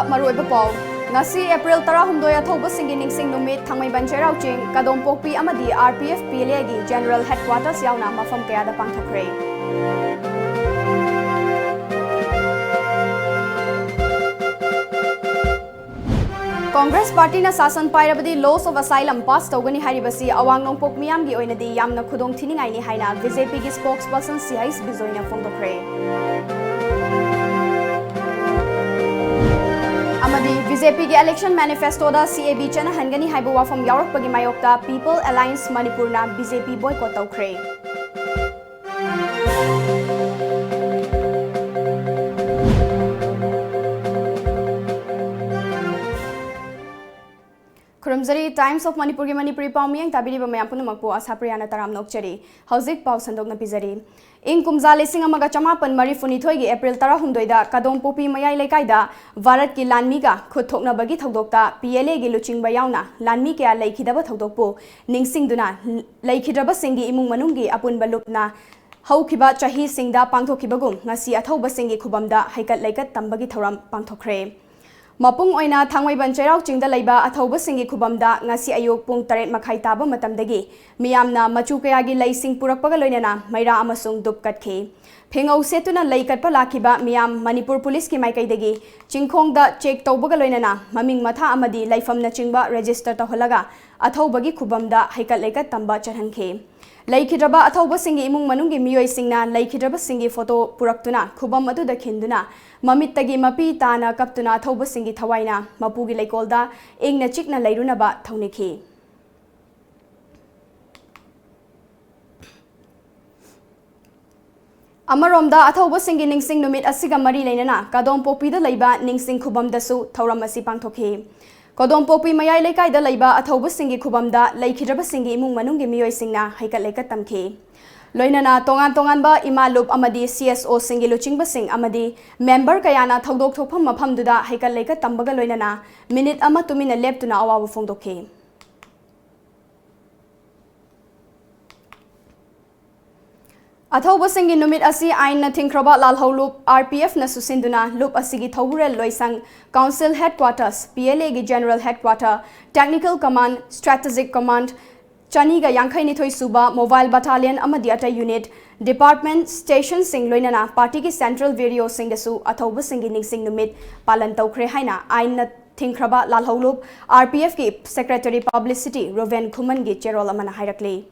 Maroiba Paul. Ngasi April 13 athauba singi ningsing numit Thangmaiban Cheirauching Kadompokpi amadi RPF PLA gi General Headquarters yauna mafam kayada pangthokre. Congress Party na sasan pairabadi laws of asylum pass tawgani haribasi awang nongpok miyam gi oinadi yamna khudong thiningai ni haina BJP gi spokesperson CIS Bizoina phongdokre. Amadi BJP gi election manifesto da CAB chana hangani haiba wafam yaurakpagi mayokta People Alliance Manipur na BJP boycott tawkre. Kurumzari Times of Manipur ki Manipuri Paumiyang tabiri ba mayam punamakpo ASHAPRIYA na taram nokchari hauzik pau sandok na pizari ing kumza lesing amaga chamapan mari funithoi gi April 13 da Kadompokpi mayai lekai da Bharat ki lanmi ga khuthokna bagi thodokta PLA gi luchingba yauna lanmi kya leikhidaba thodokpo ningsingduna leikhidaba singi imung manungi apun balupna haukiba chahi singda pangthokibagum ngasi athauba singi khubamda haikat leikat tambagi thoram pangthokre. Mapung oina Thangmaiban Cheirauching da leiba athauba singi khubamda ngasi ayuk pung 8 makhai taba matamdagi miyamna machu kayagi leising purakpaga loinana maira amasung dupkatke phengau setuna leikatpa lakiba miyam Manipur Police ki maikaidagi chingkhongda check tawbaga loinana maming matha amadi laifamna chingba register tawhalaga athauba gi khubamda haikat leikat tamba charhankhe. Laikhidraba athauba singi imung manungi miyoi singna laikhidraba singi photo puraktuna khubam adu da khinduna mamittagi mapi tana kaptuna athauba singi thawaina mapugi leikolda engna chikna leirunaba thauniki. Amaromda athauba singi ningsing numit asiga mari leinana Kadompokpi da leiba ningsing khubam dasu thauram asi pangthokhe. Kadompokpi mayai lekai da leiba athauba singi khubamda leikhidaba singi imung manungi miyoi singna haikat leikat tamkhe. Loinana tongan ba imalup amadi CSO singi luchingba sing amadi member kayana thaudok thopam maphamduda haikat leikat tambaga loinana minute ama tumina leptuna awabu phongdokhe. Athauba singi numit asi ain na thingkraba lalhau loop RPF na susinduna loop asigi thauburel loisang Council Headquarters PLA gi General Headquarter Technical Command Strategic Command Chaniga Yankai Nithoi Suba Mobile Battalion amadi ata unit Department Station sing loinana party ki Central Video singasu athauba singi ningsing numit palan tawkre haina ain na thingkraba lalhau loop RPF ki Secretary Publicity Roven Khuman gi cherol amana hairakle.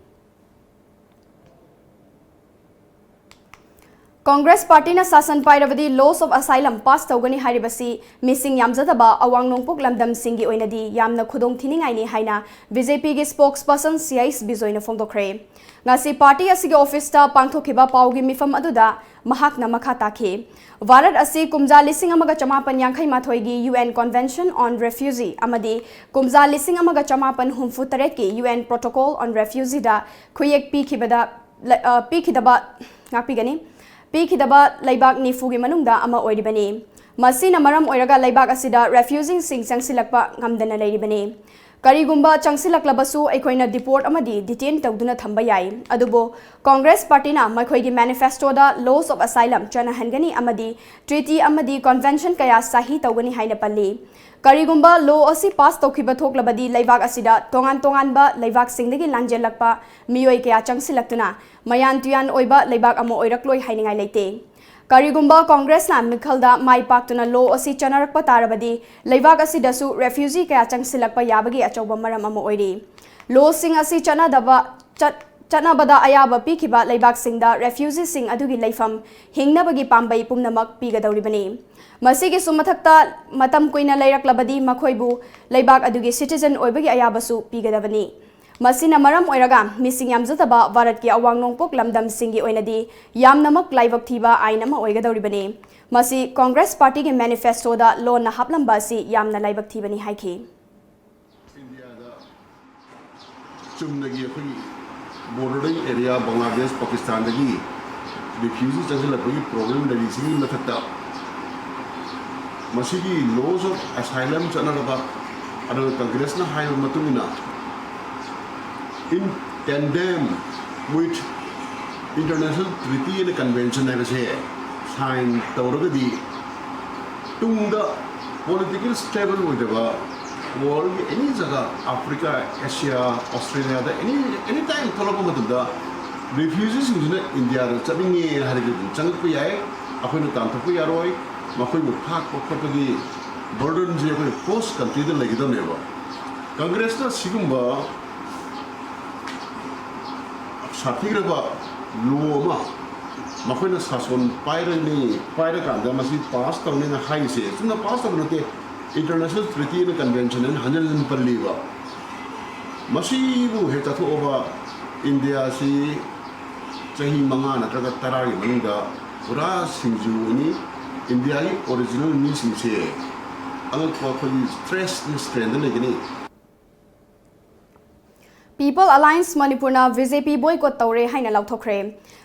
Congress Party na sasan pairabadi laws of asylum pass tawgani haribasi missing yamjataba awang nongpok lamdam singi oinadi yamna khudong thiningai ni haina BJP gi spokesperson CIS Bizoina phongdokre. Ngasi party asigi office ta pangthokiba paugi mifam aduda mahakna makha takhe Bharat asi kumja lising amaga chamapan yankhai mathoi gi UN Convention on Refugee amadi kumja lising amaga chamapan humfu taret ki UN Protocol on Refugee da khuyek pikhidaba ngapigani Pikidaba laibak nifugi manungda ama oiribani. Masina maram oiraga laibak asida refusing sing changsilakpa ngamdana leiribani. Karigumba changsilaklabasu aikoina deport amadi detain tawduna thamba yai. Adubo Congress Party na maikhoigi manifesto da laws of asylum chana hangani amadi treaty amadi convention kaya sahi tawgani haina palli. Karigumba law asi pass tawkhiba thoklabadi laibak asida tongan ba laibak singdagi langjelakpa miyoi kaya changsilaktuna mayan tuyan oiba laibak amo oirakloi hainingai leite. Karigumba Congress na mikhalda mai paktuna law asi chanarakpa tarabadi laibak asidasu refugee kaya changsilakpa yabagi achauba maram amo oiri. Law sing asi chanabada ayaba pikhiba laibak singda refugee sing adugi laifam hingnabagi pambai pumnamak pigadawribani. Masigi sumathakta matam kuina lairaklabadi makhoibu laibak adugi citizen oibagi ayabasu pigadabani. Masina maram oiraga missing yamjataba Bharat ki awang nongpok lamdam singi oinadi yamnamak laibak thiba ainama oigadawribani. Masi Congress Party ki manifesto da law na haplamba si yamna laibak thibani haikhi. India da chumnagi khoi bordering area Bangladesh Pakistan dagi refugee changsilakpagi problem da risi mathakta masigi laws of asylum chanaraba adu Congress na haiba matungina in tandem with international treaty and convention sign tawragadi tungda political stable with the world any jaga Africa, Asia, Australia any time tholapa matumda refugees in India chabingi harigi changpu yai akhoi tam thokpu yaroi makhoi mu phak khopagi burden je koi post country da lagi da neba Congress na sigumba sathiraba law makhoi na sason paira kanda masi pass tawne na high se tuna pass tawne te international treaty and convention and hanal parliwa masi bu heta tho over India si chahi manga natraga taragi manunda pura singju ni India ki original ni singse ang ko stress ni strain na gini People Alliance Manipurna VJP boycott tawre haina lauthokre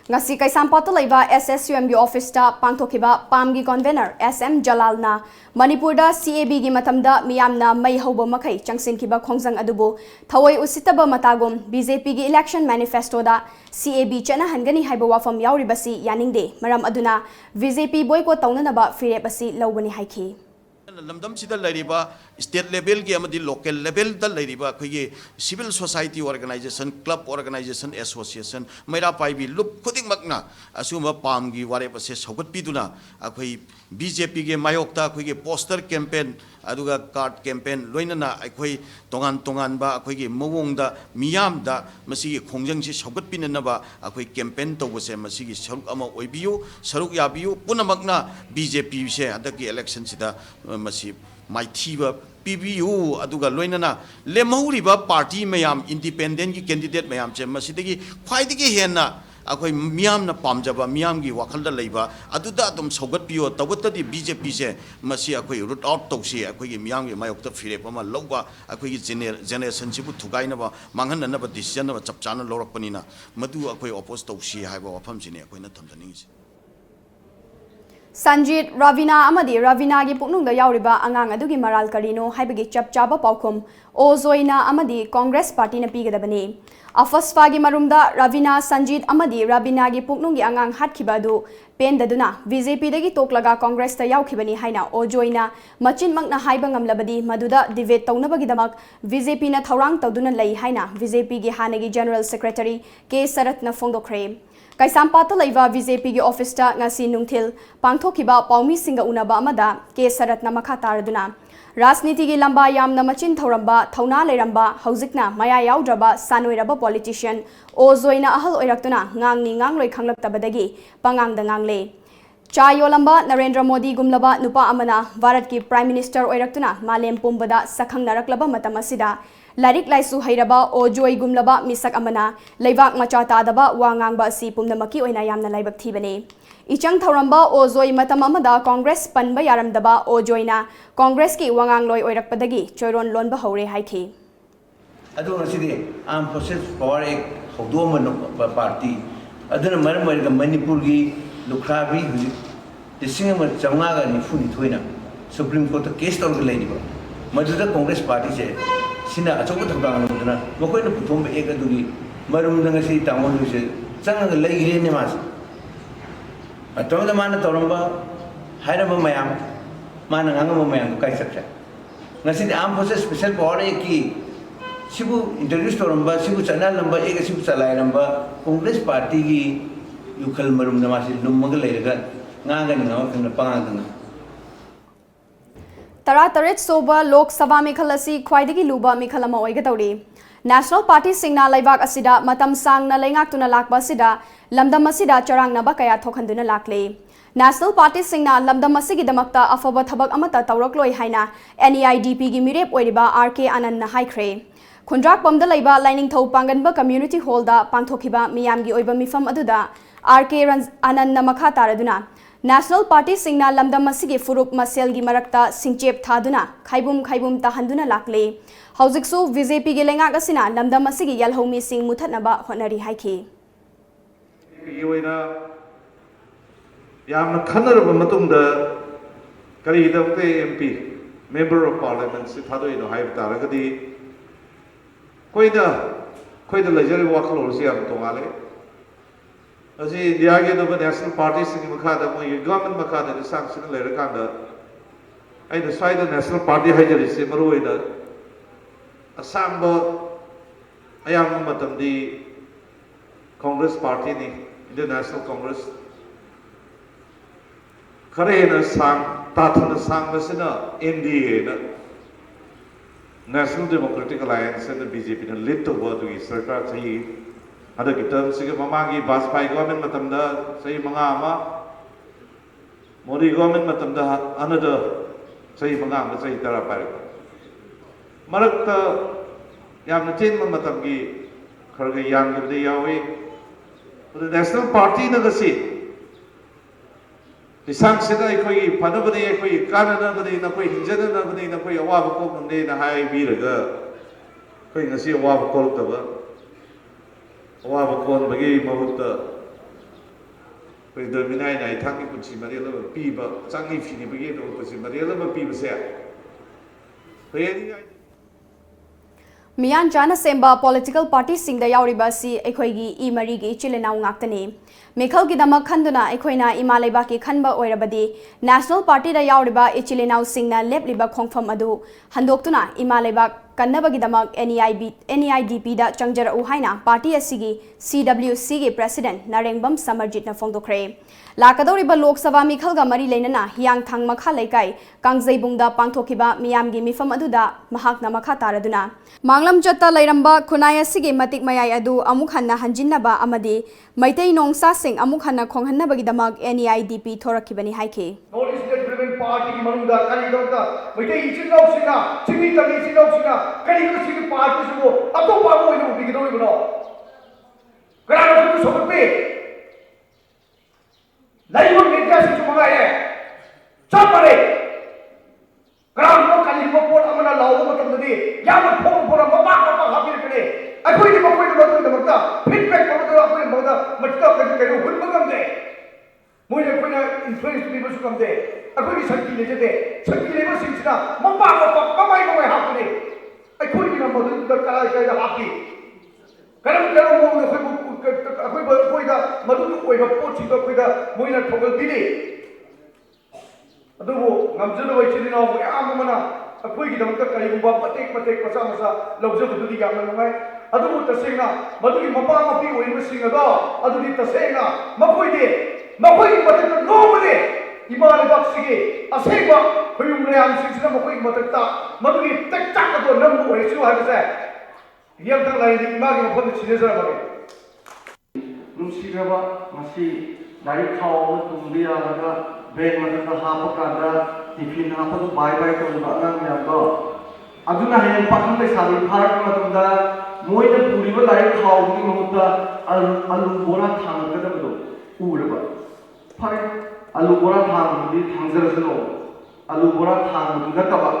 ngasi kaisampata laiba SSUM gi office ta pangthokiba PAM gi convener SM Jalalna Manipurda CAB gi matamda miyamna mai hoba makai changsin kiba khongjang adubu thawai usitaba matagum BJP gi election manifesto da CAB chana hangani haiba wafam yauribasi yaningde maram aduna VJP boycott tawnana ba fire basi lawbani haiki lamdam sida lariba state level ki amadi local level da lariba khoi civil society organization club organization association maira pai bi lup khuding makna asuma pam gi ware pase sogat piduna akhoi BJP ge mayokta khoi ge poster campaign aduga card campaign loinana akhoi tongan ba akhoi ge mawong da miyam da masi gi khongjang si sogat pinana ba akhoi campaign tawbase masi gi saruk ama oibiu saruk yabiu punamakna BJP se adaki election sida masi maithiba PBU aduga loinana lemhuriba party mayam independent ki candidate mayam che masidagi khwaidigi henna akhoi miyam na pamjaba miyam gi wakhalda leiba aduda adum sogat piyo tawtadi BJP se masi akhoi root out tawsi akhoi gi miyam gi mayokta fire pama lawba akhoi gi generation sibu thugaina ba manghan na ba decision na chapchana lorakpanina madu akhoi oppose tawsi haiba wafam jine akhoi na thamdaningi Sanjit Ravina amadi Ravina gi puknungda yauriba angang adugi maral karino haibagi chapchaba paukhum Ozoina amadi Congress party na pigadabani Afasfa gi marumda Ravina Sanjit amadi Ravina gi puknungi angang hatkiba adu pendaduna BJP dagi toklaga Congress ta yaukhibani haina Ozoina machin makna haiba ngamlabadi maduda debate tawnabagi damak BJP na thawrang tawduna lei haina BJP gi hanagi General Secretary K Sarat na fongdokre Kaisampata laiva BJP gi office ta ngasi nungthil pangthokiba paumi singa unaba amada K Sarat na makha taraduna Rajniti gi lamba yamna machin thoramba thauna leiramba haujikna maya yaudraba sanoiraba politician Ozoina ahal oiraktuna ngangni ngangloi khanglaktabadagi pangangda ngangle Chayolamba Narendra Modi gumlaba nupa amana Bharat ki Prime Minister oiraktuna malem pumbada sakhang naraklaba matamasida Larik laisu hairaba Ojoi gumlaba misak amana leibak macha tadaba wangangba si pumnamaki oina yamna laibak thibane Ichang thoramba Ojoi matam amada Congress panba yaramdaba Ojoina Congress ki wangangloi oirakpadagi choiron lonba hore haiki Adu ngasidi am process power ek hodoma party aduna maram mariga Manipur gi lukhrabi dising ma chamnga ga ni funi thoina Supreme Court case tawga leiniba maduda Congress party se sina achoba thakdang noduna makoi na puthom ek aduri marum danga si tamon se changa leire ne mas atawda mana tawramba hairaba mayam mana nganga mayam kai sakcha ngasi am process special power ki sibu introduce tawramba sibu channel number ek sibu chalai ramba Congress party gi yukhal marum namasi lummaga leiraga nganga ni ngawa khangna panganga Tara soba Lok Sabha Mikhalasi khwaidagi luba mikhalama oigatawri National Party singna laibak asida matam sangna leingak tuna lakba asida lamdam asida charangna ba kaya thokhanduna lakle National Party singna lamdam asigi damakta afaba thabak amata tawrakloi haina NEIDP gi mirep oiriba RK Anand na haikre Khundrak pamda laiba lining thau panganba community hall da pangthokiba miyam gi oiba mifam aduda RK Anand na makha taraduna National Party singna lamdam asigi furup masel gi marakta singchep thaduna khaibum tahanduna lakle haujiksu BJP gi lengak asina lamdam asigi yalhomi sing muthatnaba honari haiki yoina yamna khanaraba matungda kari dawte MP member of parliament si thadoino haib taragadi koida lajari wakhlor si am tongale Asi diagi do National Party sing makada mo government makada ni sanction leira kanda ꯑꯩꯅ ꯁ꯭ꯋꯥꯏꯗ national party ꯍꯥꯏꯖꯔꯤꯁꯦ ꯃꯔꯨꯑꯣꯏꯅ ꯑꯁꯥꯡꯕ ꯑꯌꯥꯝꯕ ꯃꯇꯝꯗꯤ Congress ꯄꯥꯔꯇꯤꯅꯤ, Indian national Congress. ꯈꯔ ꯍꯦꯟꯅ ꯇꯥꯊꯅ ꯁꯥꯡꯕꯁꯤꯅ NDA, National Democratic Alliance, and the BJP na lead tawba adugi sarkar chahi hadagi termsiga mamagi Bajpayee government matamda chahi manga ama, Modi government matamda another chahi manga ama chahi tara pairika. Marakta yamna chenma matamgi kharaga yangibde yawi. The National Party na kasi isang sida ikoi panabani ikoi kananabani nakoi hinjananabani nakoi awaba koknde na hai biraga koi ngasi awaba koltaba awaba kon bagi mahutta koi dominai nai thangi kunchi mariala piba changi fini bagi no kunchi mariala piba se koi Miyan Jana Semba political party singda yauriba si ekhoigi I marigi chilenau ngaktani. Mekhal ki damak khanduna ekhoina imalaiba ki khanba oirabadi National Party da yauriba ichilenau singna lepliba khongpham adu handoktuna imalaiba kannabagi damak NEIDP da changjara u haina party asigi CWC gi president Narengbam Samarjit na phongdokre. Lakadoriba Lok Sabha Mikhalga Mari Leinana Hiang Thang Makha Laikai Kangzaibungda Pangthokiba Miyamgi Mifam Aduda Mahakna Makha Taraduna Manglam Chatta Lairamba Khunai asigi Matik Mayai Adu Amuk Hanna Hanjinnaba Amadi Maitai Nongsa Singh Amuk Hanna Khonghannabagidamak NEIDP Thorakibani Haike. North State Driven Party Manunda Kanidota Maitai Chinausinga Chimi Tami Chinausinga Kanidosiki Party Subo Atopa Moino Bigino Grano Sope Laibon Nikas Sumaya Chapare Gramo Kalimo Port Amana Law Matamadi Yama Pong for a Mama Happy today. I put him up with the Mata, feedback from the Mother, but stop that you can do come there. More than influence people to come there. I put his Santi today. Santi never sings now. Mama, Mama, happy. I put him up with the Kalaka happy. Karam Madu with a poaching with a Moina Toggle Didi. Adubo, Namzana, Amana, a quick of the Kalibuba, Patek, Pasamasa, Lobzo to the Yamanaway. Adubo Tasena, Madu Mapama people in missing a dog, Adu Tasena, Mapuide, Mapuide, but nobody. Imali Baksigi, a Seba, who you may have 6 number quick Matata, Madu, take tackle number where you have said. Young like the Imagine of the Chinesa. Luciaba, Masi, Narikao, Tumbia, Ben Mataka, Hapakanda, Tiffin Hapa, bye to the Batman Yambo. Aduna Hayan Patan, Sali Park Matunda, Moina Puriva, Narikao, Muta, Alubora Tangado, Uraba. Pai, Alubora Tang, the Tanzano, Alubora Tang, Gataba.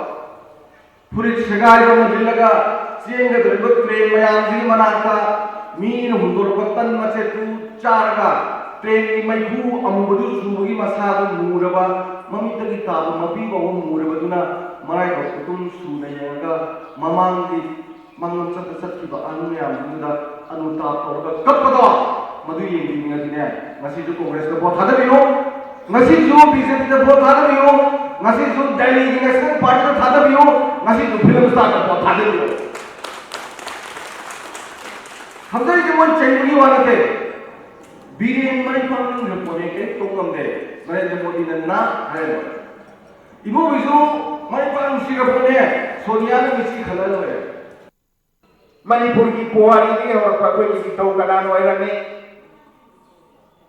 Purit Segai, Villaga. Seeing the river train, Mayamzi Manaka, mean Hudurpatan Machetu, Charga, train Maiku, Amudu, Sugi Masada, Muraba, Mamita, Mapiba, Murabaduna, Maraka, Kutum, Sunayaga, Mamangi, Mamsa Sativa, Anuya, Anuta, Kapata, Madu giving us in there. Masidu Congress, the Bothadavio, Masidu, visit the Bothadavio, Masidu, Delhi, National Party of Hadavio, Masidu, Film Star of Bothadavio. हमदरी के मन चैनी वाला थे बीरे money पालन रखने के तो कम दे नरेंद्र मोदी ने ना है इबो विजो मनी पालन सिंगापुर ने सोनिया ने मिसी खला लो है मणिपुर की पुआरी की और पकोई की तो कनानो है रमे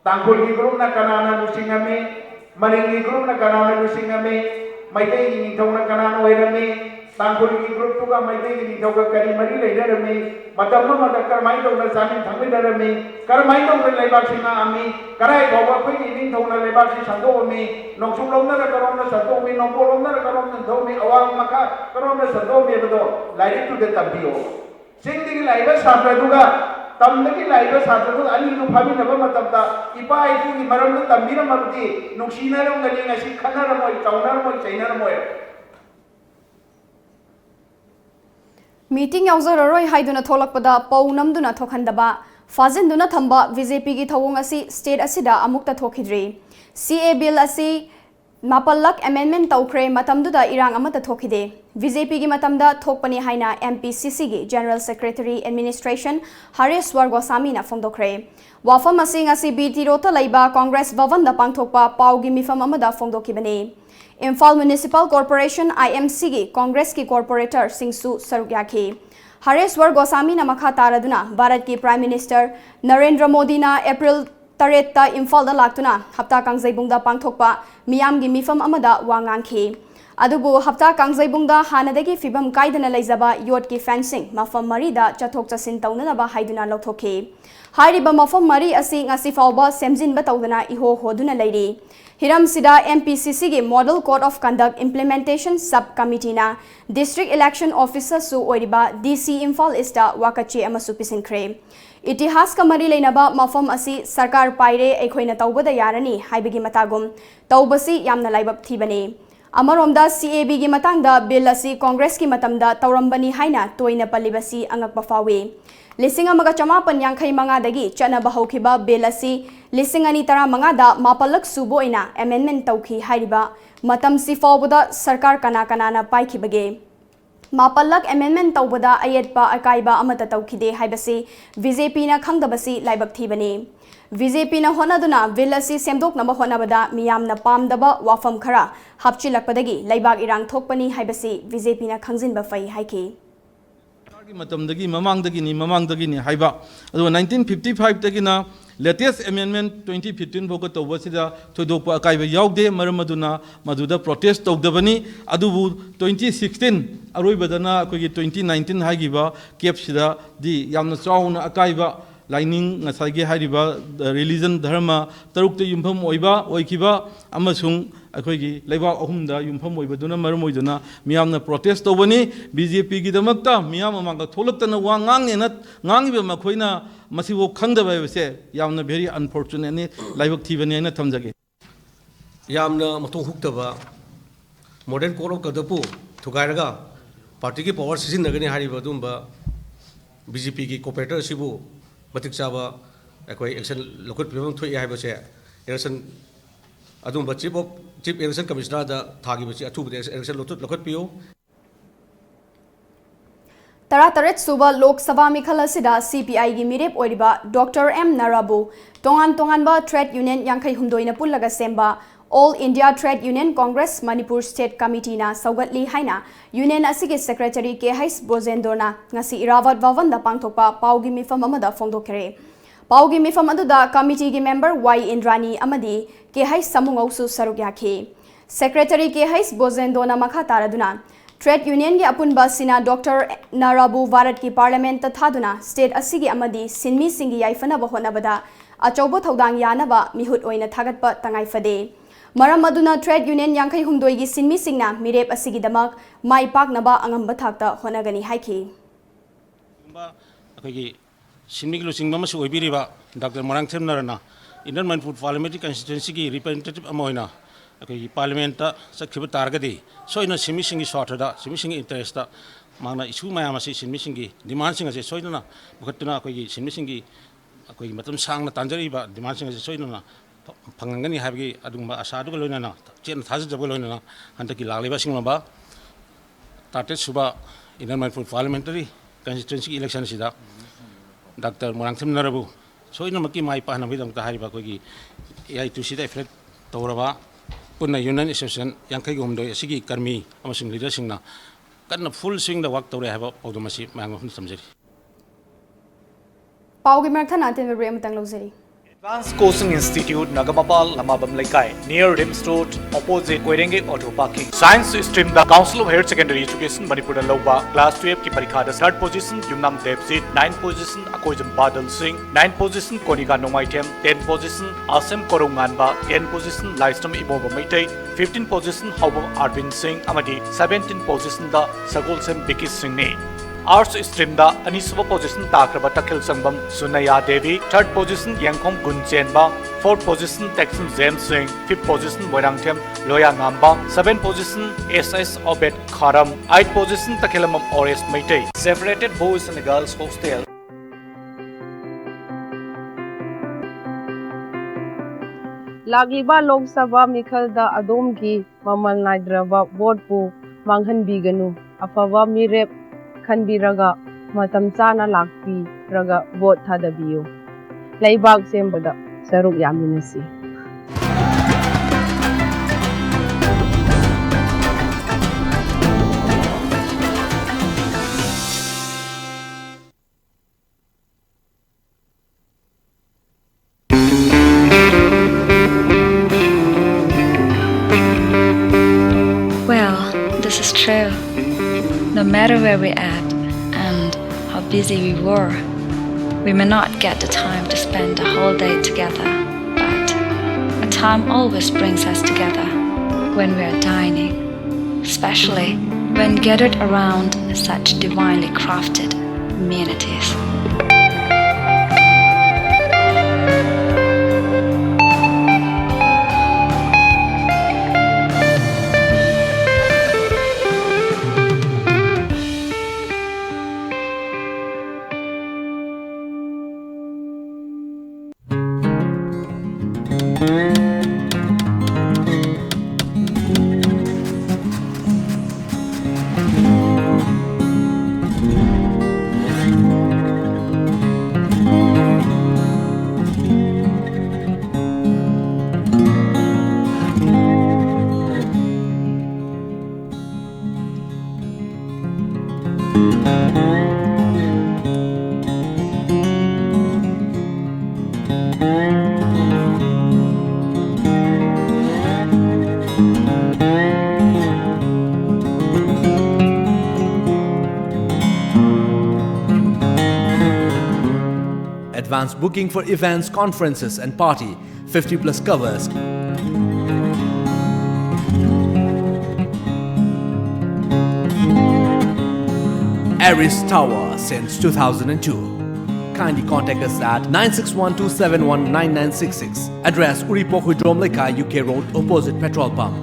तांगुल की ग्रुप ना कनाना लुसिंगा में मलिंग की ग्रुप ना कनाना लुसिंगा में मैते की तो ना कनानो है रमे तांगुल की ग्रुप तो का मैते की तो का करी मरी ले रमे मतलब मत करमाई तो ना सामिल थंबे रमे करमाई तो ले लेबाक सिंगा आमी कराई बाबा कोई नहीं तो ना लेबाक सि संदो में नोंसुम लोमना करोम ना संदो में नोंबो लोमना करोम ना दो में अवांग मका करोम ना संदो में बदो लाइक टू दे तबियो सिंगी की लाइव सात्र दुगा तमदगी लाइव सात्र दुगा अनी नु फाबी नबा मतबदा इपा इपु की मरम न तंबीरा मबदी नुक्सीना रो गली ngasi खना रमोय चौना रमोय चैना रमोय Meeting yauzararoi haiduna tholakpada paunamduna thokhandaba fazinduna thamba BJP gi thawong asi state asida amukta thokhidri CA bill asi Mapallak amendment tawkre matamduda irang amata thokide BJP gi matamda thokpani haina MPCC gi General Secretary Administration Hareswar Goswami na fongdokre wafam asing asi BT rota laiba Congress Bhavan da pangthokpa paugi mifam amada fongdokibani Imphal Municipal Corporation IMC gi Congress ki corporator singsu sarukyakhi Hareswar Goswami na makha taraduna Bharat ki Prime Minister Narendra Modi na April Tareta Imphal da laktuna hapta kangzaibungda pangthokpa miyam gi mifam amada wangangkhi adubu hapta kangzaibungda hanadagi fibam kaidana leizaba yot ki fencing mafam mari da chathok chasin tawnana ba haiduna lothokhi hairiba mafam mari asi ngasi fawba semjin ba tawdana iho hoduna leiri Hiram Sida MPCC gi Model Code of Conduct Implementation Subcommittee na District Election Officer su oiriba DC Imphal East wakachi amasu pisinkre Itihas ka mari leinaba mafam asi sarkar paire ekhoina tawbada yarani haibigi matagum tawbasi yamna laibab thibani Amaromda CAB gi matangda bill asi Congress ki matamda tawrambani haina toina palibasi angakpa fawi Lising amaga chamapan yangkhay manga dagi chana bahawkiba bill asi lising ani tara manga da mapalak subo ina amendment tawki hairiba matam si fawbada sarkar kana na paikibage Mapallak amendment tawbada ayetpa akaiba amata tawkide haibasi BJP na khangdabasi laibak thibani BJP na honaduna bill asi semdok naba honabada miyam na pamdaba wafam khara hapchilakpadagi laibak irang thokpani haibasi BJP na khangjinba fai haiki matamdagi mamangdagi ni haiba adu 1955 tagina latest amendment 2015 boga tawbasida thodopa akaiba yaude maramaduna maduda protest tawdabani adubu 2016 aroibadana akogi 2019 haigiba capsida di yamna chauna akaiba lining ngasagi hariba religion dharma tarukte yumpham oiba oikiba amasung akogi leiba ahumda yumpham oibaduna maram oiduna miyamna protest tawbani BJP gi damakta miyam amanga tholaktana wa ngangne na ngangiba makhoina masibo khangdaba bese yamna very unfortunate ni laibak thibani na thamjage yamna matong huktaba modern code of kadapu thugairaga party ki power season nagani hariba dumba BJP ki cooperator sibu batik chaba akoi action lokot pibam thoi haibase election adumba chief election commissioner da thagi bachi athu election lokot piyo Tarataret suba Lok Sabha Mikhal asida CPI gi mirep oiriba Dr M Narabu tongan ba trade union yangkai humdoina pullaga semba All India Trade Union Congress Manipur State Committee na saugatli haina union asigi secretary KH Bozendorna ngasi Irawat Bhavan da pangthokpa paugi mifam amada fongdokere paugi mifam aduda committee gi member Y Indrani amadi KH Samungausu sarukyakhi secretary KH Bozendorna makha taraduna Trade Union gi apunba sina Dr Narabu Bharat ki parliament ta thaduna state asigi amadi sinmi singi yaifana bahona bada achaubo thodang yanaba mihut oina thagatpa tangai fade Maram aduna trade union yangkai humdoi gi sinmi singna mirep asigi damak mai pak naba angamba thakta honagani haiki akogi sinmi lu singma masu oibiriba Dr Morang Themnarana Indian Manipur Parliamentary Constituency gi representative amoina akogi parliament ta sakhiba targadi soina sinmi singi sortada sinmi singi interest ta mangna issue mayam asi sinmi singi demand singa se soina bukatuna akogi sinmi singi akogi matam sangna tanjariba demand singa se soina Pangangani habgi adumba asadu loinana chen thazu jab loinana hantaki lagliba singlaba tate suba Indian Manipur Parliamentary Constituency election sida Dr Morang Themnarabu soina maki mai pa nabi dam tahari ba kogi ai tu sida effect tawraba punna union association yangkai gumdo asigi karmi amasing leader singna kanna full swing da work tawre haba pawdumasi mangam samjari paugi marthana ten re amtang lozeri Advanced Coaching Institute, Nagamapal, Lamabam Laikai, near Rims Road, opposite Koirenge Auto Parking. Science stream, the Council of Higher Secondary Education, Manipur Lauba, Class 12 ki parikha, 3rd position, Yumnam Devsit, 9th position, Akoijam Badal Singh, 9th position, Konika Nomaitem, 10th position, Asem Koronganba, 10th position, Lystam Iboba Maitai, 15th position, Haubam Arvind Singh, Amadi, 17th position, the Sagolsem Biki Singh Ne. Arts stream da Aniswa position Takraba Takhil Sangbam Sunaya Devi, 3rd position Yangkhom Gunchenba, 4th position Texan James Singh, 5th position Moirangthem Loya Ngamba, 7th position SS Obed Kharam, 8th position Takhilamam Ores Maitai. Separated boys and girls hostel. ꯂꯥꯛꯂꯤꯕ ꯂꯣꯛ ꯁꯚꯥ ꯃꯤꯈꯜꯗ ꯑꯗꯣꯝꯒꯤ ꯃꯃꯜ ꯅꯥꯏꯗ꯭ꯔꯕ ꯚꯣꯠꯄꯨ ꯃꯥꯡꯍꯟꯕꯤꯒꯅꯨ ꯑꯐꯕ ꯃꯤꯔꯦꯞ ꯈꯟꯕꯤꯔꯒ ꯃꯇꯝ ꯆꯥꯅ ꯂꯥꯛꯄꯤꯔꯒ vote ꯊꯥꯗꯕꯤꯌꯨ ꯂꯩꯕꯥꯛ ꯁꯦꯝꯕꯗ ꯁꯔꯨꯛ ꯌꯥꯃꯤꯟꯅꯁꯤ This is true. No matter where we're at and how busy we were, we may not get the time to spend the whole day together, but a time always brings us together when we are dining, especially when gathered around such divinely crafted amenities. Advance booking for events, conferences and party, 50+ covers. Aris Tower since 2002. Kindly contact us at 9612719966. Address Uripok Hudrom Lekai, UK Road, opposite petrol pump.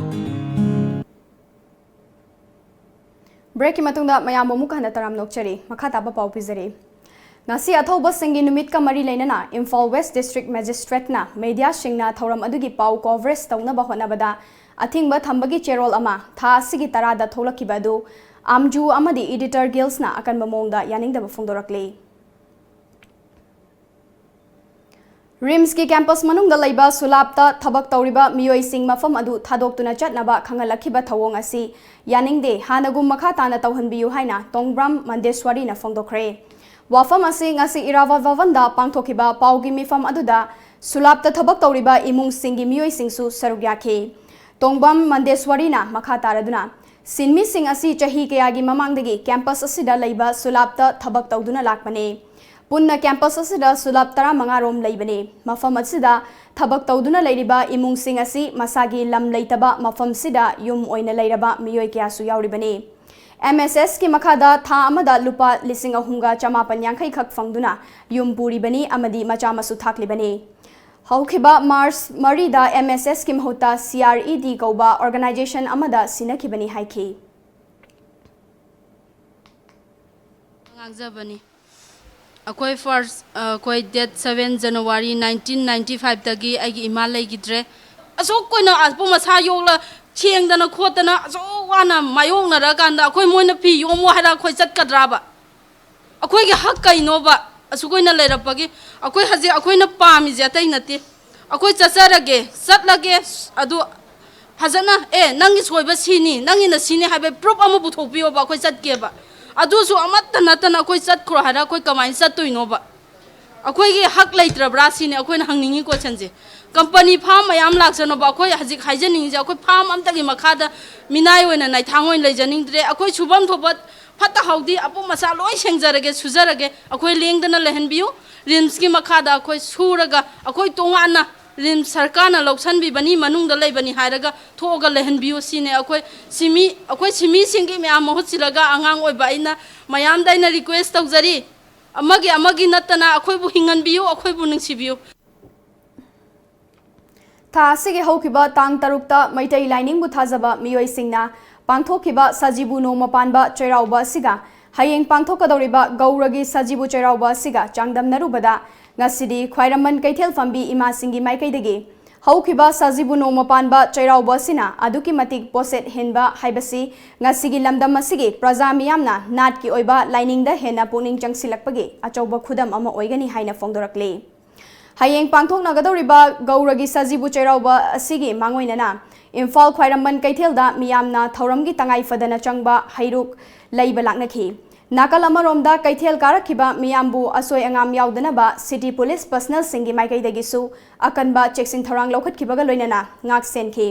Break matungda mayam amuka hana taram nokchari makha taba pau pizari. Nasi athoba singi numit ka mari lainana Imphal West District Magistrate na media singna thoram adugi pau coverage tawna ba honabada athingba thambagi cherol ama tha sigi tarada tholakiba du amju amadi editor guilds na akan bamongda yaningda ba phongdorakle. RIMS ki campus manungda laiba sulapta thabak tawriba miyoi sing mafam adu thadoktuna chatnaba khangalakhiba thawong asi yaningde hanagum makha tana tawhanbiyu haina Tongbram Mandeswari na phongdokre. Wafam asi ngasi irawa vavanda pangthokiba paugi mifam aduda sulapta thabak tawriba imung singi miyoi singsu sarugyakhe. Tongbam Mandeswari na makha taraduna sinmi sing asi chahi kayagi mamangdagi campus asida laiba sulapta thabak tawduna lakpane. Punna campus asida sulap tara mangarom laibane. Mafam asida thabak tawduna lairiba imung sing asi masagi lam laitaba mafam sida yum oina lairaba miyoi kyasu yauribane. MSS ki makada tha amada lupa lising ahunga chamapan yankai khak fangduna yum puri bani amadi macha masu thakli bani. Haukiba Mars Marida MSS ki mahuta CRED kauba organization amada sinaki bani haiki. Ngakjabani akoi first koi date 7 January 1995 tagi agi imalai gidre asok koina aspo masa yogla chengdana khotana aso wana mayong na rakanda akoi moina pi yomo hara khoi chat kadraba akoi ge hak kaino ba asukoi na leirapagi akoi haji akoi na pami jatai nati akoi chacharage satlage adu phajana nangi soiba sini nangi na sini habe proof amu buthopio ba akoi chatke ba adu su amatta natana akoi chat khro hara akoi kamai chattoino ba akoi ge hak leitrabra sini akoi na hangningi question je company farm mayam laksano ba akoi hajik haijaning je akoi farm amtagi makhada minai oina nai thangoi leijaning dre akoi subam thobat phata haudi apu masa loi sengjarage sujarage akoi lengdana lehenbiu RIMS ki makhada akoi suraga akoi tongana RIMS sarkar na loksan bi bani manung da lei bani hairaga thoga lehenbiu sine akoi simi singi me amahut silaga angang oi ba ina mayam daina request tawjari amagi natana akoi bu hinganbiu akoi bu ningsibiu. Tha asigi haukiba tang tarukta maitai lining bu thajaba miyoi singna pangthokiba sajibu no mapanba chairauba siga hayeng pangthokadoriba gauragi sajibu chairauba siga changdamnarubada ngasidi khwairaman kaithel fambi ima singi maikaidagi haukiba sajibu noma panba chairauba sina aduki matik poset henba haibasi ngasigi lamdam masigi praja miyamna nat ki oiba lining da hena puning changsilakpagi achauba khudam ama oigani haina fongdorakle hayeng pangthok nagadoriba gauragi sajibu chairauba asigi mangoinana Imphal Khwairamban Kaithelda miyamna thauramgi tangai fadana changba hairuk leiba laknaki nakal amaromda Kaithel karakhiba miyambu asoi angam yaudana city police personal singi maikaidagisu akanba checking tharang lokhatkibaga loinana ngak senki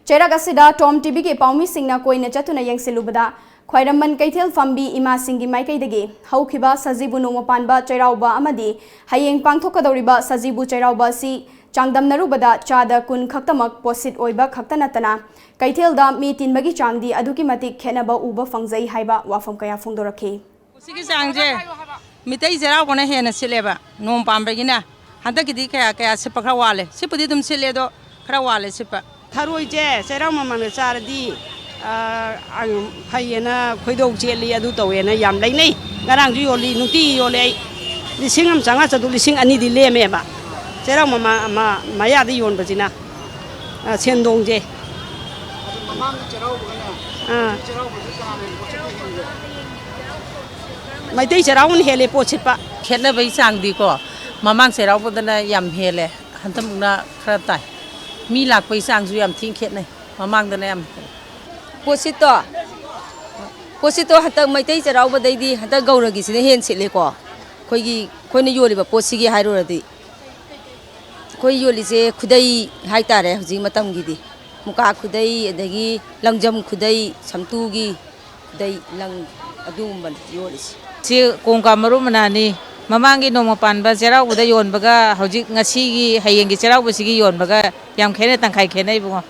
cherak asida Tom TV ke paumi singna koina chatuna yengsilubada Khwairamban Kaithel fambi ima singi maikaidagi haukhiba sajibu nomapanba chairauba amadi hayeng pangthokadoriba sajibu chairauba si Changdamnarubada chada kun khaktamak posit oiba khaktanatana Kaithelda mi tinbagi changdi aduki matik khenaba uba fangjai haiba wafam kaya phongdorakhi sigi changje mitai jara bona hena sileba nom pambagina handakidi kaya kaya sipa khra wale sipudi dum sile do khra wale sipa tharoi je serang mamang charadi phayena khoidok cheli adu tawena yam lainai ngarang ju yoli nuti yole lisingam changa chadu lising ani di lemeba Serang mama maya di yon bajina sendong je mai tei serang un hele pochit pa khela bai sang di ko mamang serang bodana yam hele hantam na khra tai mi lak bai sang ju yam thing khet nai mamang dana yam posito hatak mai tei serang bodai di hatak gauragi sine hen sile ko khoina yoli ba posigi hairo radi Koi yolise khudai haitare hujing matam gidi muka khudai adagi langjam khudai samtugi khudai lang adumban yolis si kongka maru manani mamangi noma panba serau buda yon baga hujik ngasi gi hayengi serau busigi yon baga yam khene tangkai khene bungo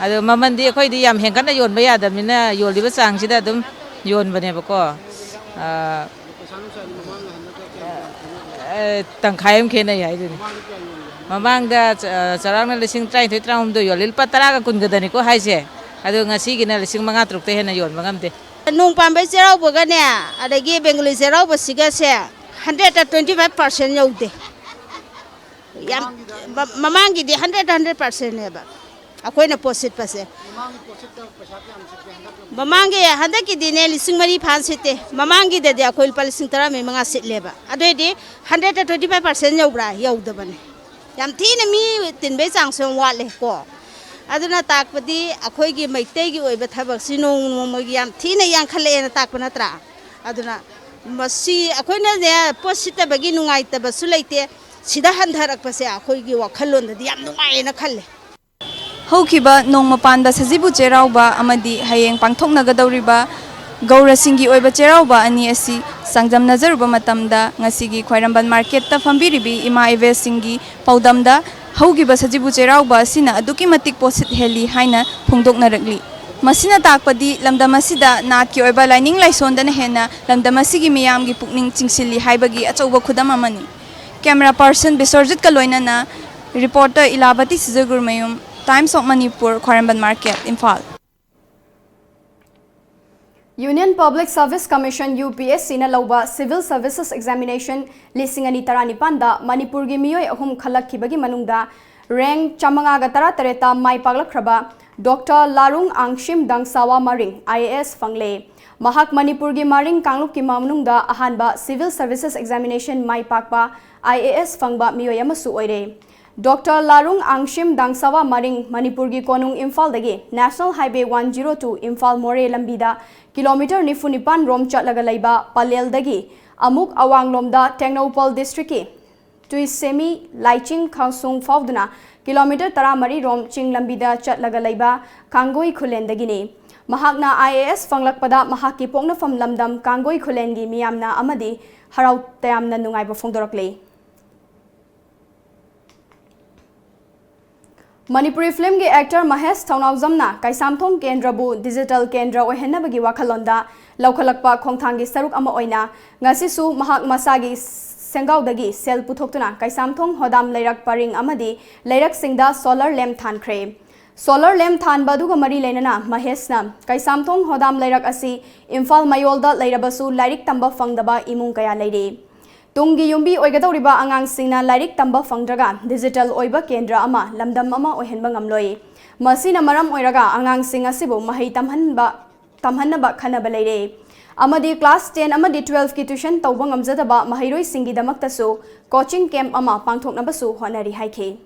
ado mamandi khoi di yam hengkana yon ba ya damina yoli ba sang sida dum yon bane bako tangkai am khene ya iduni Mamangda sarangna lising try to tram do yolil pataraga kungadani ko haise ado ngasi gina lising mga truk te hena yon mangamte nung pambe serau boga ne adagi bengali serau basiga se 125% yaude yam mamangi di 100% ne ba akoi na posit pase mamangi handaki di ne lising mari phansite mamangi de akoi palising tara me mga sit leba ado di 125% yaubra yaudabane Yam tina mi tinbe sang song wale ko aduna takpadi akhoi gi maitai gi oiba thabak sinong mo gi yam tina yang khale na takpana tra aduna masi akhoi na ne posita bagi nungai ta basulaite sida handharak pase akhoi gi wakhalon da yam nungai na khalle Haukiba nongma panda sajibu cherauba amadi hayeng pangthoknagadoriba Gaura singi oiba cherauba ani asi sangjam nazaruba matamda ngasigi Khwairamban market ta fambiribi ima eve singi paudamda haugiba sajibu cherauba asina aduki matik posit heli haina phongdoknarakli masina takpadi lamdam asida natki oiba lining laisondana hena lamdam asigi miyamgi pukning chingsili haibagi achauba khudam amani camera person Bisorjit ka loinana reporter Ilabati Sizagurmayum Times of Manipur Khwairamban market Imphal Union Public Service Commission UPSC na lauba Civil Services Examination lising ani tarani panda Manipur gi miyoi ahum khalak kibagi manungda rank chamanga ga tara tareta mai paglak kraba Dr. Larung Angshim Dangsawa Maring IAS fangle mahak Manipur gi maring kangluk ki mamnungda ahanba Civil Services Examination mai pakpa IAS fangba miyoi amasu oire Dr. Larung Angshim Dangsawa Maring Manipur gi konung Imphal dagi National Highway 102 Imphal More lambida kilometer nifunipan rom chatlaga laiba palel dagi amuk awang lomda Technopol district ki tuisemi laiching khasung faudna kilometer taramari rom ching lambida chatlaga laiba kangoi khulen dagi ni mahakna IAS fanglakpada mahaki pokna fam lamdam kangoi khulen gi miyamna amadi harau tayamna nungai ba phongdorakle Manipuri film के actor Mahesh थौनाउजमना काइसामथोंग केंद्रबु digital केंद्र ओहेनबगी वाखलonda लौखलकपा खोंथांगी सरुक अमा ओइना ngasisu mahak masagi sengaudagi sel puthoktuna काइसामथोंग hodam leirak paring amadi leirak singda solar lamp than baduga mari lenana mahesna काइसामथोंग hodam leirak asi Imphal mayolda leirabasu lairik tamba fangdaba imung kaya leire Tunggi yumbi oigadoriba angang singna lairik tamba fangdraga digital oiba kendra ama lamdam ama ohenba ngamloi. Masina maram oiraga angang sing asibu mahai tamhanba khanaba leire. Amadi class 10 amadi 12 ki tuition tawba ngamjadaba mahairoi singi damaktasu coaching camp ama pangthoknabasu honari haike.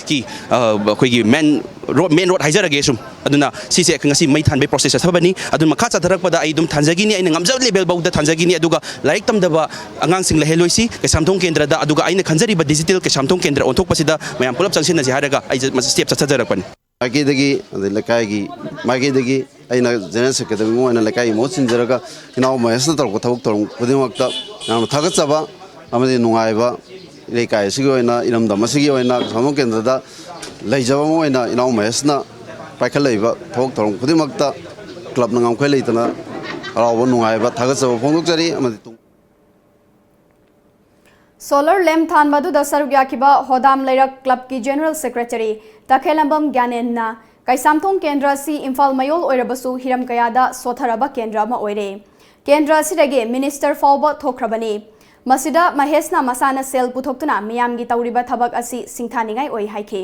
Ki akhoi main road hajarage sum aduna sise ngasi mai thanbe process sabani adun makha chadharakpada ai dum thanjagi ni aina ngamjab level bauda thanjagi ni aduga laik tamdaba angang sing leheloisi ke samthong kendra da aduga aina khanjari ba digital ke samthong kendra onthok pasida mayam pulap changsin na haraga ai step chachajarakpani magi dagi lekai gi magi dagi aina general secretary mo aina lekai mo sinjaraga inaw mayasna tor ko thabuk tor kudimakta nam thagachaba amadi nungaiba lekai sigoina inamda masigoina samthong kendra da leijaba mo aina inaw mayasna paikhalaiba thok tor kudimakta club nangam khoi leitana arawa nungaiba thagachaba phongdokjari amadi Solar lamp than madu da sarugya kiba hodam leirak club ki general secretary takhelambam gyanenna kaisamthong kendra si imphal mayol oirabasu hiram kayada sotharaba kendra ma oire kendra sirage minister fawba thokrabani masida mahesna masana sel puthoktuna miyamgi tawriba thabak asi singthaningai oi haike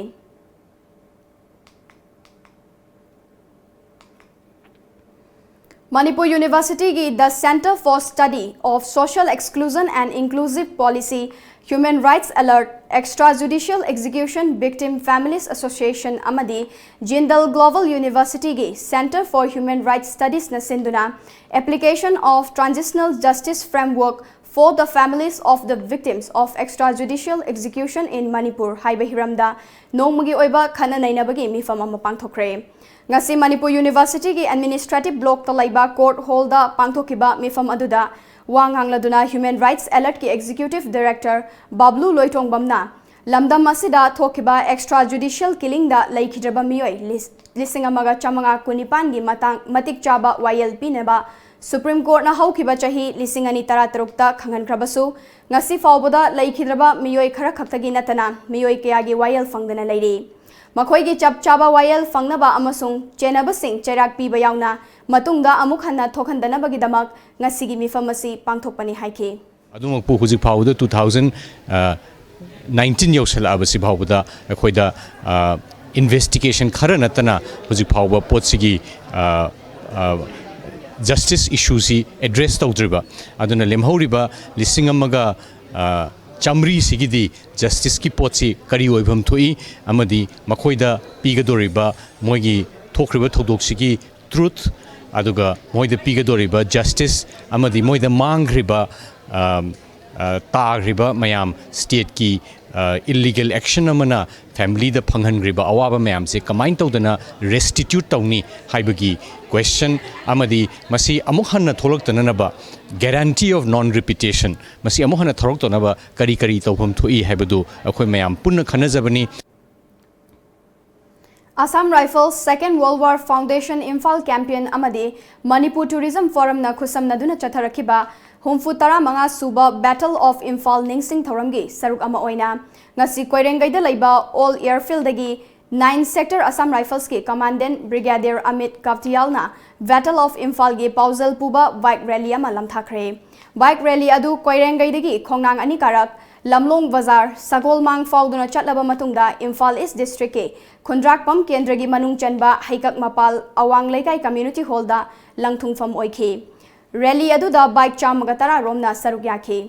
Manipur University ki the Center for Study of Social Exclusion and Inclusive Policy Human Rights Alert Extrajudicial Execution Victim Families Association Amadi Jindal Global University ki Center for Human Rights Studies na sinduna application of Transitional Justice Framework for the families of the victims of extrajudicial execution in Manipur haiba hiramda nongmagi oiba khana nainabagi mifam ama pangthokre ngasi Manipur University ki administrative block talaiba court hall da pangthokiba mifam aduda wangangladuna Human Rights Alert ki executive director Bablu Loitongbamna lamdam masida thokiba extrajudicial killing da laikhidraba miyoi lisingamaga chamanga kunipan gi matik chaba YLP neba Supreme Court na haukiba chahi lisingani taratarukta khangankrabasu ngasi fawboda laikhidraba miyoi khara khaktagi natana miyoi kayagi YL fangdana leiri Makhoigi chap chaba YL fangnaba amasung chenaba sing cherak piba yauna matungda amuk hanna thokhandanabagi damak ngasigi mifam asi pangthokpani haike adumok pu hujik phawda 2019 yosala abasi phawda akhoida investigation khara natana hujik phawba potsigi justice issues address tawdriba aduna lemhoriba lisingamaga chamri sigidi justice ki potsi kari oibam thoi amadi makhoida pigadoriba moigi thokriba thodok sigi truth aduga moida pigadoriba justice amadi moida mangriba tagriba mayam state ki illegal action amana family da phanghanriba awaba mayam se kamain tawdana restitute tawni haibagi question amadi masi amuk hanna tholoktanaba guarantee of non repetition masi amuk hanna thoroktanaba kari kari tawpham thui haibadu akhoi mayam punna khanajabani Assam Rifles Second World War Foundation Imphal Campaign amadi Manipur Tourism Forum na khusam naduna chatharakiba humfutara manga suba Battle of Imphal Ningsing Thoramgi saruk ama oina ngasi koirengai da laiba all airfield dagi 9 sector Assam Rifles ki commandant Brigadier Amit Kavtialna Battle of Imphal gi pausal puba bike rally ama lamthakre bike rally adu koirengai dagi khongnang ani karak Lamlong Bazar Sagolmang Fauduna Chatlaba Matungda Imphal East District ke Khundrakpam Kendragi Manung Chanba Haikak Mapal Awang Laikai Community Hall da Langthungfam oikhe Rally adu da bike chamagatara romna sarugyakhe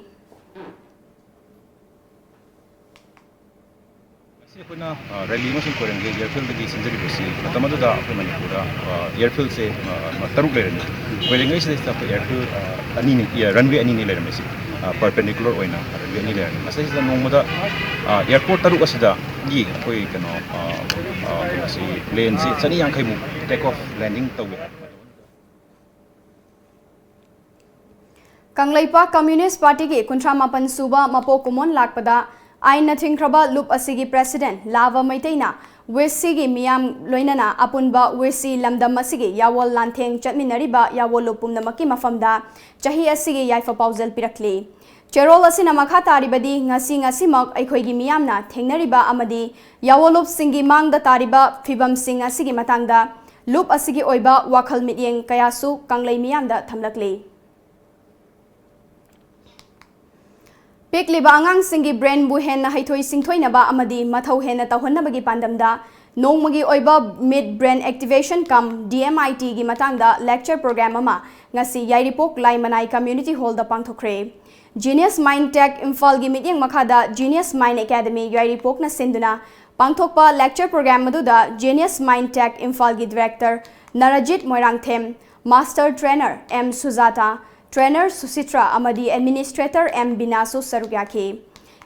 Kuna rally masing korenge airfield di senjari besi pertama tu dah apa Manipura airfield se teruk le ni koirengai se sta airfield ani ni runway ani ni le mesi perpendicular oina runway ani le masa sida nongmoda airport teruk asida gi koi kano si plane si sani yang kai mu take off landing tawe Kanglaipa Communist Party ki Kuntramapan Suba Mapo Kumon Lakpada Aina Thingkraba Loop Asigi President Lava Maitaina Wesigi Miam Loinana Apunba Wesi Lamdam Masigi Yawol Lanteng Chatminariba Yawol Pumnamaki Mafamda Chahi Asigi Yaifa Pausel Pirakli Cherol Asina Makha Taribadi Ngasi Ngasimak Aikhoigi Miamna Thengnariba Amadi Yawolup Singi Mangda Tariba Fibam Sing Asigi Matangda Loop Asigi Oiba Wakhal Mityeng Kayasu Kanglai Miamda Thamlakli Pekliba angangsinggi brain bu henna haithoi singthoinaba amadi mathau henna tawhannabagi pandamda nongmagi oiba mid brain activation kam DMIT gi matangda lecture program ama ngasi Yairipok Laimanai Community Hall da pangthokre. Genius Mind Tech Imphal gi mityeng makhada Genius Mind Academy Yairipok na sinduna pangthokpa lecture program maduda Genius Mind Tech Imphal gi director Narajit Moirangthem, master trainer M Sujata, trainer Susitra amadi administrator M Binasu Sarugyaki.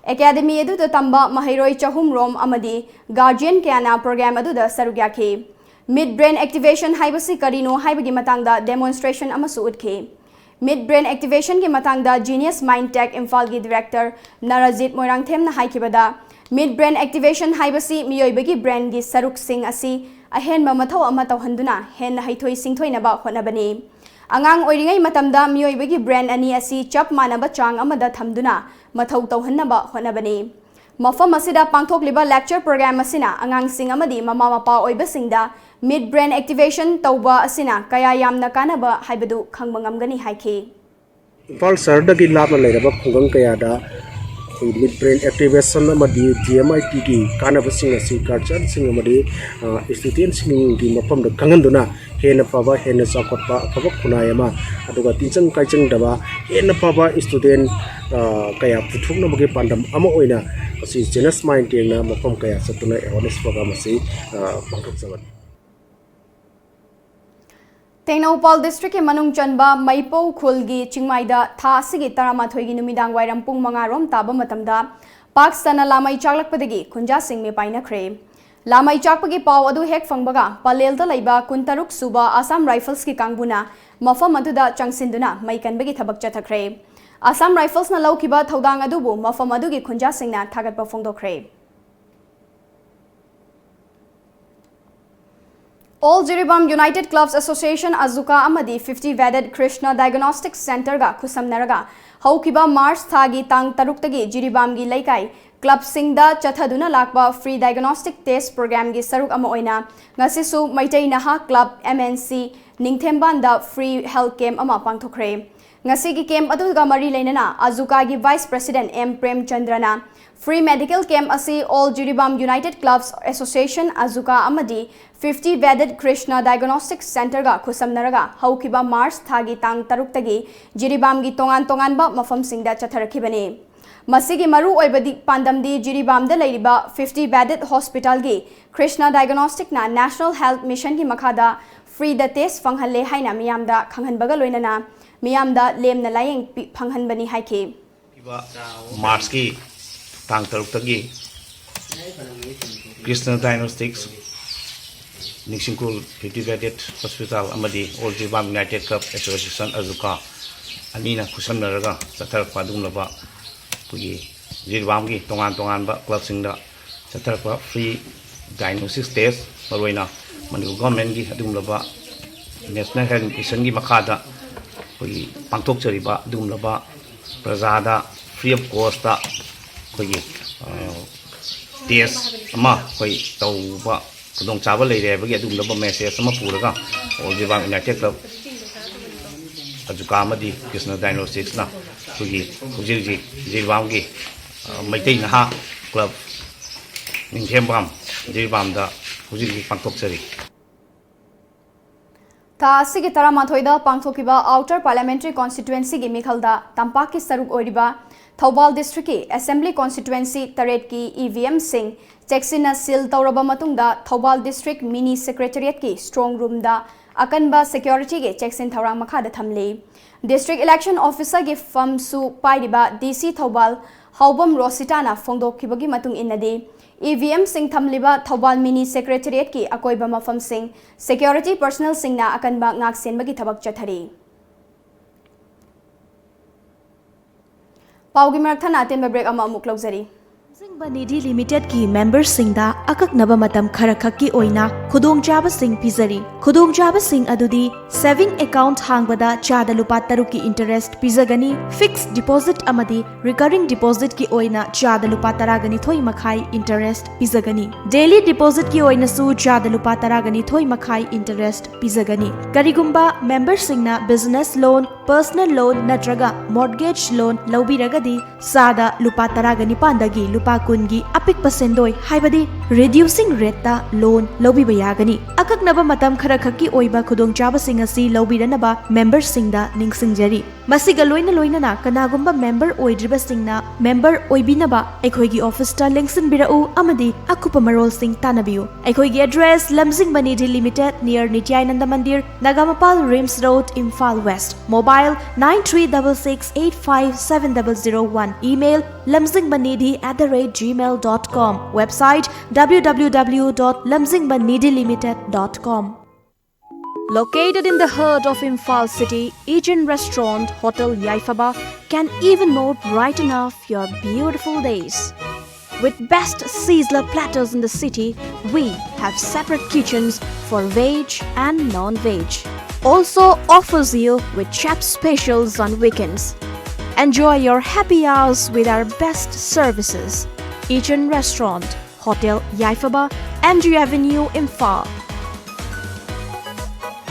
Academy edu da tamba Mahiroi Chahum Rom amadi guardian kyana program edu da Sarugyaki. Mid brain activation haibasi karino haibagi matangda demonstration amasu utke. Mid brain activation ki matangda Genius Mind Tech Imphal gi director Narajit Moirangthem na haikibada mid brain activation haibasi miyoibagi brain gi saruk sing asi ahen mathau ama tawhanduna hen haithoi singthoi naba honabani. Angang oiringai matamda miyoibagi brand ani asi chap manaba chang amada thamduna mathau tawhannaba honabani. Mafam asida pangthokliba lecture program asina angang sing amadi mama mapa oibasingda mid brain activation tawba asina kaya yamna kanaba haibadu khangmangamgani haiki. Imphal sardagi labna leiraba khungang kayada mid brain activation amadi DMIT gi kanabasing asi culture sing amadi student sing gi mafam da khanganduna hena paba hena sakotpa paba kunayama aduga tinchang kaichang daba hena paba student kaya puthukna bagi pandam ama oina asi Genius Mind Tech na mafam kaya satuna awareness program asi pangthok jaban. Tengnopal district ke manung chanba Maipo khulgi chingmaida tha asigi taramathoi gi numidang wairam pung manga rom taba matamda Pakistan lamai chaklakpadagi khunja sing me painakhre. Lamai chakpagi paw adu hek fangbaga palelda laiba kuntaruk suba Assam Rifles ki kangbuna mafam aduda changsinduna maikanbagi thabak chathakre. Assam Rifles na laukiba thodang adubu mafam adugi khunja singna thagatpa phongdokre. All Jiribam United Clubs Association Azuka Amadi 50 Vetted Krishna Diagnostic Center ga Kusamnaraga Haukiba Mars Thagi Tang Taruktagi Jiribam gi Laikai Club Singda Chathaduna Lakba Free Diagnostic Test Program gi Saruk Amoina Ngasisu Maitai Naha Club MNC Ningthembanda Free Health Camp Ama Pangthokre. Ngasigi camp aduga mari lainana Azuka gi Vice President M Prem Chandrana Free Medical Camp asi All Jiribam United Clubs Association Azuka Amadi 50 Vetted Krishna Diagnostic Center ga Kusamnaraga Haukiba Mars Thagi Tang Taruktagi Jiribam gi tongan ba mafam singda chatharakibani. Masigi maru oibadi pandamdi Jiribam da lairiba 50 Vetted Hospital gi Krishna Diagnostic na National Health Mission ki makhada free the test phanghalle haina miyamda khanghanbaga loinana miyamda lemna layeng phanghanbani haike. Mars ki tang taruktagi Krishna Diagnostics Nixingkul 50 Vetted Hospital amadi All Jiribam United Club Association Azuka anina kusamnaraga chatharakpa dumlaba pugi Jiribam gi tongan ba club singda chatharakpa free diagnosis test maroina Manipur government gi dumlaba National Health Mission gi makhada pugi pangthok chariba dumlaba prajada free of cost ta pugi test ama koi tawba kudong chaba leire bagi adumlaba message ama puraga All Jiribam United Club Azuka amadi Krishna Diagnostics na pugi hujirji Jiribam gi Maitai Naha Club Ningthembam Jiribam da hujirji pangthok chari. Ta asigi taramathoida pangthokiba Outer Parliamentary Constituency gi mikhalda Tampak ki saruk oiriba Thobal District ki Assembly Constituency Taret ki EVM Singh Checksina Seal Tauraba Matungda Thobal District Mini Secretariat ki Strong Room da Akanba Security ki Checksin Thaurang Makhada Thamle. District Election Officer ki Famsu Pairiba DC Thobal Haubam Rositana Phongdokkibagi Matung Innadi EVM Singh Thamliba Thobal Mini Secretariat ki Akoiba Mafam Singh Security Personnel Singna Akanba Ngaksenbagi Thabak Chathari. Paugi Marathana Timba Break Ama Amuk Lauzari. Nidhi Limited ki members singda akaknaba matam kharakak ki oina khudongchaba sing pizari khudongchaba sing adudi saving account hangbada chada lupa taru ki interest pizagani fixed deposit amadi recurring deposit ki oina chada lupa taragani thoi makhai interest pizagani daily deposit ki oina su chada lupa taragani thoi makhai interest pizagani karigumba members singna business loan personal loan natraga mortgage loan laubiragadi sada lupa taraga nipandagi lupa kungi apik pasendoi haibadi reducing rate ta loan laubiba yagani akaknaba matam khara khaki oiba khudong chaba sing asi laubiranaba members singda ningsingjari masiga loina na kanagumba member oidriba singna member oibinaba ekhoigi office ta lengsin birau amadi akupa marol sing tanabiu ekhoigi address lamjingbatomtv limited near Nityananda Mandir Nagamapal Rims Road Imphal West mobile 9366857001 email lamjingbatomtv@gmail.com website www.lamjingbatomtv.com. Located in the heart of Imphal city, Asian restaurant Hotel Yaifaba can even more brighten up your beautiful days. With best sizzler platters in the city, we have separate kitchens for veg and non-veg. Also offers you with chef specials on weekends. Enjoy your happy hours with our best services. Asian restaurant Hotel Yaifaba, MG Avenue, Imphal.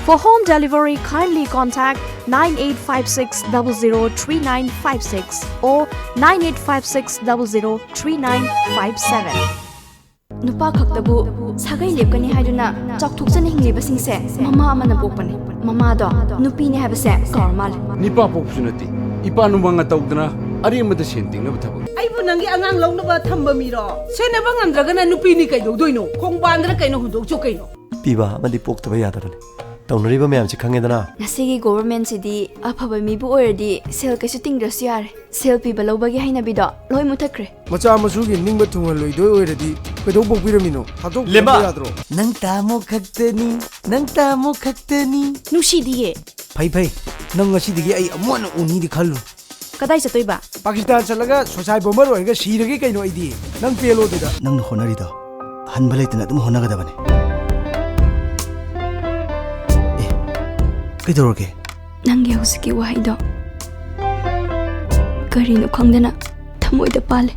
For home delivery, kindly contact 9856003956 or 9856003957. Nupa khaktabu sagai lepkani haiduna chakthukchana hinglibasingse mama amana pokpani mama do nupi ne habase karmal nipa poksunati ipa numanga tawdana arimada senting na bathabu aibu nangi angang longnaba thamba miro senaba ngamdragana nupi ni kai doino khongbandra kaino hundok chu kaino piba amadi poktaba yadabane taunariba mayam chi khangedana nasigi government sidi afaba mibu oiradi sel kaisu tingdrasu yare sel piba lobagi haina bido loi muthakre macha masugi ningba thunga loidoi oiradi pedok bokpiramino hatok lemba yadro nang tamo khaktani nusidiye phai nang asidigi ai amon uni di khallu kadai chatoiba Pakistan chalaga sosai bomber oiga sirage kaino aidi nang pelo dida nang honarida hanba leitna dum honagadabane Kidoroge nangi husiki wahaido karino khangdana thamoida pale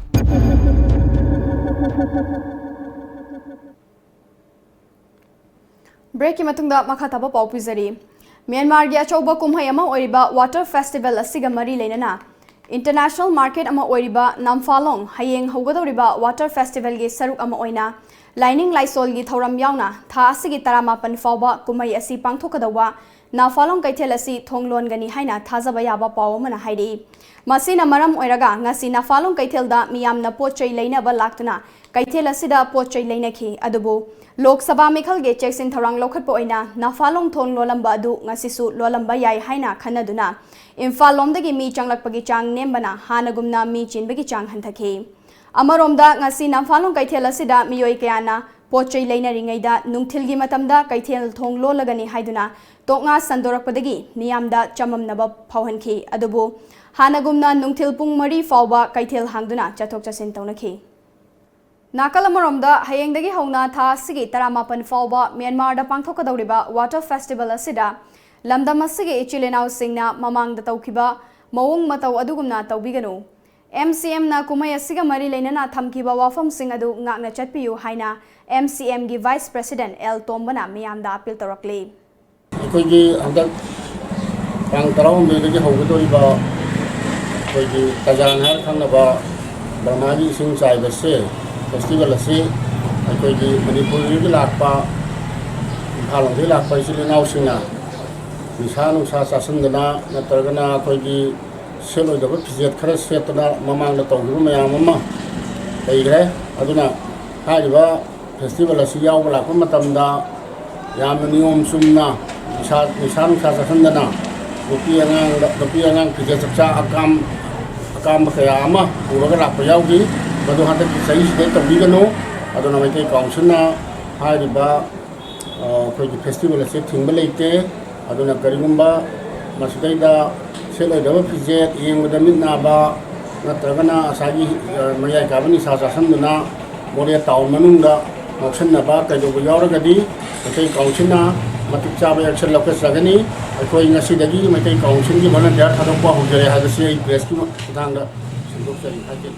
break ki matungda makha taba pau pizari Myanmar gi achauba kumhai ama oiriba water festival asiga mari leinana international market ama oiriba Namfalong hayeng hogadoriba water festival gi saruk ama oina lining laisol gi thoram yauna tha asigi 18 fawba kumai asi pangthokadawa Namfalong kaithel asi thonglon gani haina thajaba yaba paw mana hairi masina maram oiraga ngasi Namfalong kaithelda miyamna pochai leina ba laktuna kaithel asida pochai leinakhi adubu Lok Sabha Mikhal ge cheksin tharang lokhat po oina Namfalong thon lolamba adu ngasisu lolamba yai haina khanaduna Imphal lomdagi mi changlakpagi chang nembana hanagumna mi chinbagi chang hanthakhi Amaromda ngasi Namfalong kaithel asida miyoi kayana pochai leina ringaida nungthilgi matamda kaithel thong lolagani haiduna toknga sandorakpadagi miyamda chamamnaba phawhanki adubu hanagumna nungthil pung mari fawba kaithel hangduna chathok chasin tawnakhi Nakalamoromda hayengdagi hauna tha sigi 18 fawba Myanmar da pangthokadawriba water festival asida lamdam asigi ichilenau singna mamangda tawkiba mawung mataw adugumna tawbiganu MCM na kumai asiga mari leinana thamkiba wafam sing adu ngakna chatpiyu haina MCM gi Vice President L Tombana miyamda appeal tarakli Koigi andak pang taraw medagi hogadoriba koigi kajang har khanaba Brahmagi sing chai base festival asi koigi Manipuri gi lakpa Imphal gi lakpa ichilenau singna misanu sa sasandana natargana koigi selo da pizet khara setna mamang na tawru mayam ma leigre aduna haiba festival asi yaw lakpa matamda yam niyom sumna misanu sa sasandana rupi angang pizet cha akam kaya ama uraga lakpa yawgi badu hata sai side tawbigano aduna mai kai councilna haiba koigi festival asi thingba leite aduna karigumba masidaida selo da pizet yengda mitnaba natragana asagi mayai kabani sa sasandana moriya town manungda moksannaba kaidobu yawragadi kai councilna matik chaba action lokasagani akoi ngasidagi mai council gi volunteer thadokpa hojare hadasi ai press ki thangda sindokchari haje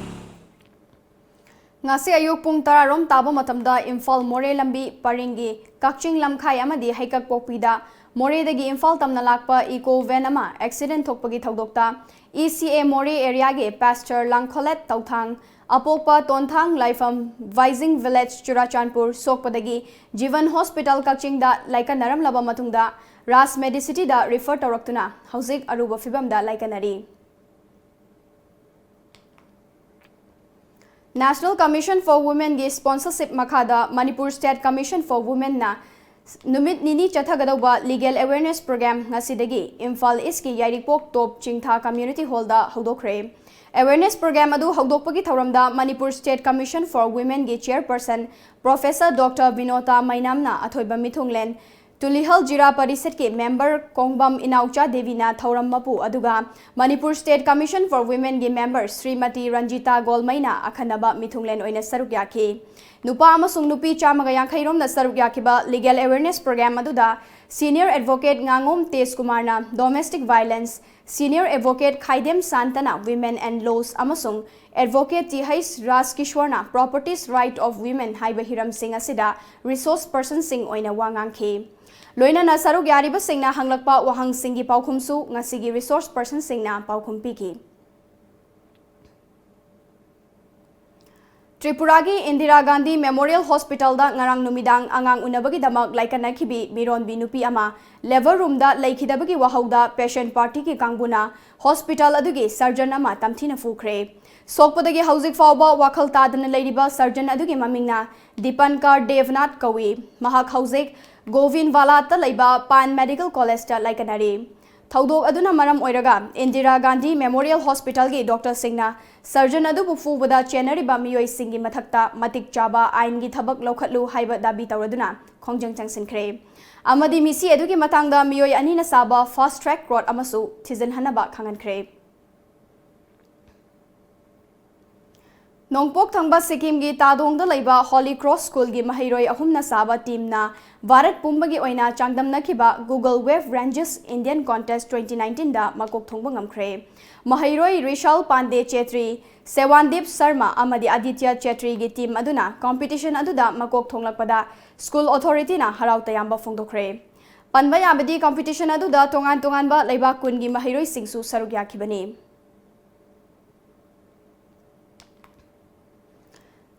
ngasi ayuk pung 10 rom taba matamda Imphal more lambi paringi kakching lamkhai amadi haikak pokpida Moredagi Imphal tamna lakpa eco van ama accident thokpagi thodokta ECA More area ge pasture Langkholet Tauthang Apokpa Tonthang Laifam Vising Village Churachandpur Sokpadagi Jivan Hospital Kaching da laika naram laba matungda Ras Medicity da refer tawraktuna hauzik aruba fibam da laikanari. National Commission for Women ge sponsorship makada Manipur State Commission for Women na Numit Nini Chathagadauba Legal Awareness Program ngasidagi Imphal East ki Yairikpok Top Chingtha Community Hall da hodokre. Awareness Program adu hodokpagi thauramda Manipur State Commission for Women ge Chairperson Professor Dr. Vinota Mainamna athoiba mithunglen Tulihal Jira Pariset ke member Kongbam Inaucha Devina Thauram Mapu aduga Manipur State Commission for Women ge member Srimati Ranjita Golmaina akhanaba mithunglen oina saruk yakhi. Nupa amasung nupi chamaga yankairom na saruk yakiba Legal Awareness Program aduda Senior Advocate Ngangom Tej Kumarna Domestic Violence Senior Advocate Khaidem Santana Women and Laws amasung Advocate Tihais Ras Kishwarna Properties Right of Women Haiba Hiram Singh asida Resource Person Singh oina wangangkhe. Loina na saruk yariba singna hanglakpa wahang singi paukhumsu ngasigi Resource Person singna paukhum piki. Tripuragi Indira Gandhi Memorial Hospital da ngarang numidang angang unabagi damak laikanakibi Miron Binupi ama level room da laikidabagi wahauda patient party ki kangbuna hospital adugi surgeon ama tamthina fukre. Sokpadagi hauzik fauba wakhal tadana leiriba surgeon adugi mamingna Dipankar Devnath Kawi mahak hauzik Govin Vala ta leiba Pan Medical College ta laikanari. Thaudok aduna maram oiraga Indira Gandhi Memorial Hospital gi Dr. Singna surgeon adu bufu bada chenari ba miyoi singi mathakta matik chaba ain gi thabak lokhatlu haiba dabi tawraduna khongjang changsinkre. Amadi misi adu gi matangda miyoi anina saba fast track court amasu thizan hanaba khangankre. Nongpok thangba Sikkim gi Tadong da leiba Holy Cross School gi Mahairoi ahumna saba team na Bharat Pumbagi oina changdamna khiba Google Wave Ranges Indian Contest 2019 da makok thongba ngamkre. Mahairoi Rishal Pandey Chetri, Sewandip Sharma amadi Aditya Chetri gi team aduna competition aduda makok thonglakpada school authority na harau tayamba phongdokre. Panba yabadi competition aduda tongan ba leiba kun gi Mahairoi singsu saruk yakhibani.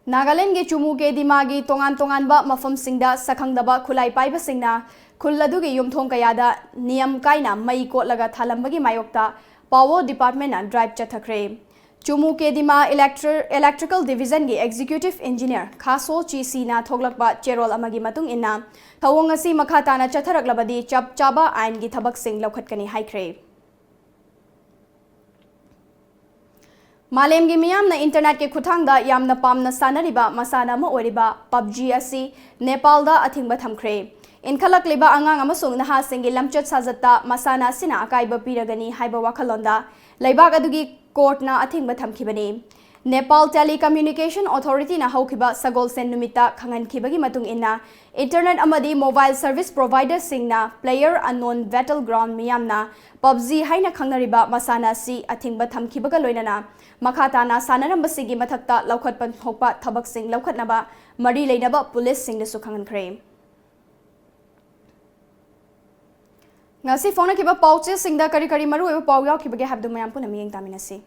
Nagaland ge Chumu ke Dimagi tongan ba mafam singda sakhangdaba khulai paiba singna khuladu ge yumthong kayada niyam kaina mai ko laga thalambagi mayokta Power Department na drive chathakre. Chumu ke Dima Electrical Division ge Executive Engineer Khaso Chi Sina thoglakba cherol amagi matung inna thawong asi makha na chatharaklabadi chap chaba ain gi thabak sing lokhatkani haikre. Malem gi miyam na internet ke khuthang da yam na pam na sanariba masana ma oriba PUBG asi Nepal da athingba thamkre. Inkhalak liba angang amasung naha singi lamchat sajatta masana sina akaiba piragani haiba wakhalonda laibak adugi court na athingba thamkhibani. Nepal Telecommunication Authority na haukiba sagol sen numita khangan khibagi matung inna internet amadi mobile service provider singna player unknown battleground miyamna PUBG haina khangnariba masana si athingba thamkhibaga loinana makhatana sanaramba sigi mathakta laukhatpan thokpa thabak sing laukhatnaba mari leinaba police sing su khangan khre. Ngasi phone kiba pauche singda kari kari maru eba pau yaw khibage habdu mayam puna miyeng taminasi.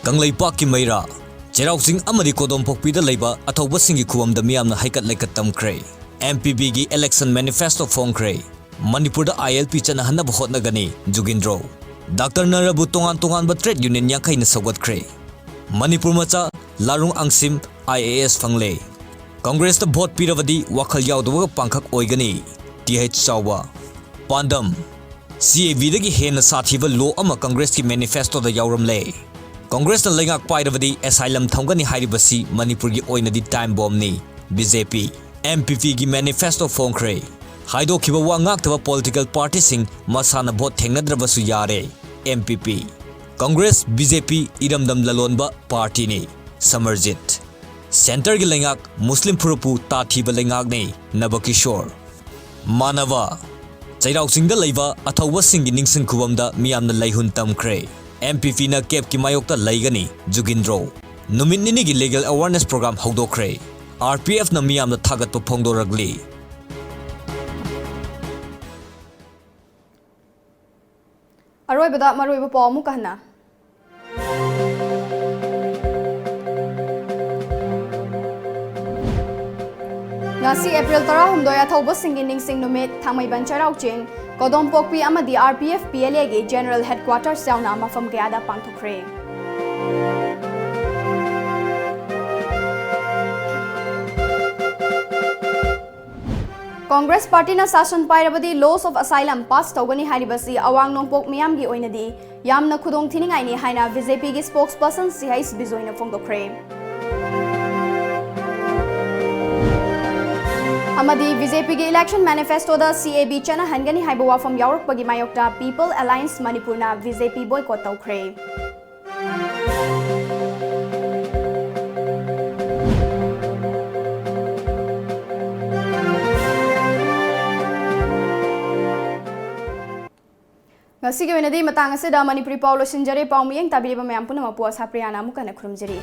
Kanglaipak ki maira cherau sing amadi kodom pokpida leiba athoba singi khuam da miyamna haikat laikat tamkre. MPB gi election manifesto phongkre. Manipur da ILP chana hanna bhotna gani Jugindro. Dr. Narabu tongan ba trade union yakai na sagat kre. Manipur macha Larung Angsim IAS fangle. Congress da vote piravadi wakhal yawdwa pangkhak oigani. TH Chawba Pandam CAV dagi hena sathiba law ama Congress ki manifesto da yawram le. Congress da lengak pairavadi asylum thamgani hairibasi Manipur gi oinadi time bomb ni. BJP MPP gi manifesto phongkre. Haido kiba wa ngaktaba political party sing masana vote thengnadrabasu yare. MPP Congress BJP iramdam lalonba party ni. Samarjit Center gi lengak Muslim Purupu Tathiba lengak ni Nabakishore Manava Chairau singda leiba athawa singi ningsing kubamda miyamna leihun tamkre. MPP na cap ki mayokta leigani Jugindro नुमित निनीगी legal awareness program haudokhre RPF na miyamna thagatpa phongdoragli Aroibada maroiba paw mu kahna Ngasi April 16 thauba singin ningsing numit thamai ban charau ching kodom pokpi amadi RPF PLA ge general headquarters sauna mafam kayada pangthokre Congress Party na sasan pairabadi laws of asylum pass tawgani haribasi awang nongpok miyam gi oinadi yamna khudong thiningai ni haina BJP gi spokesperson CIS bizoina phongdokre Amadi BJP gi election manifesto da CAB chana hangani haiba wafam yaurpagi mayokta People Alliance Manipur na BJP boycott tawkhre Ngasi ge wenadi matang asida Manipuri Paulo sinjare paumiyeng tabiriba mayam puna mapu ASHAPRIYA na mukana khurumjari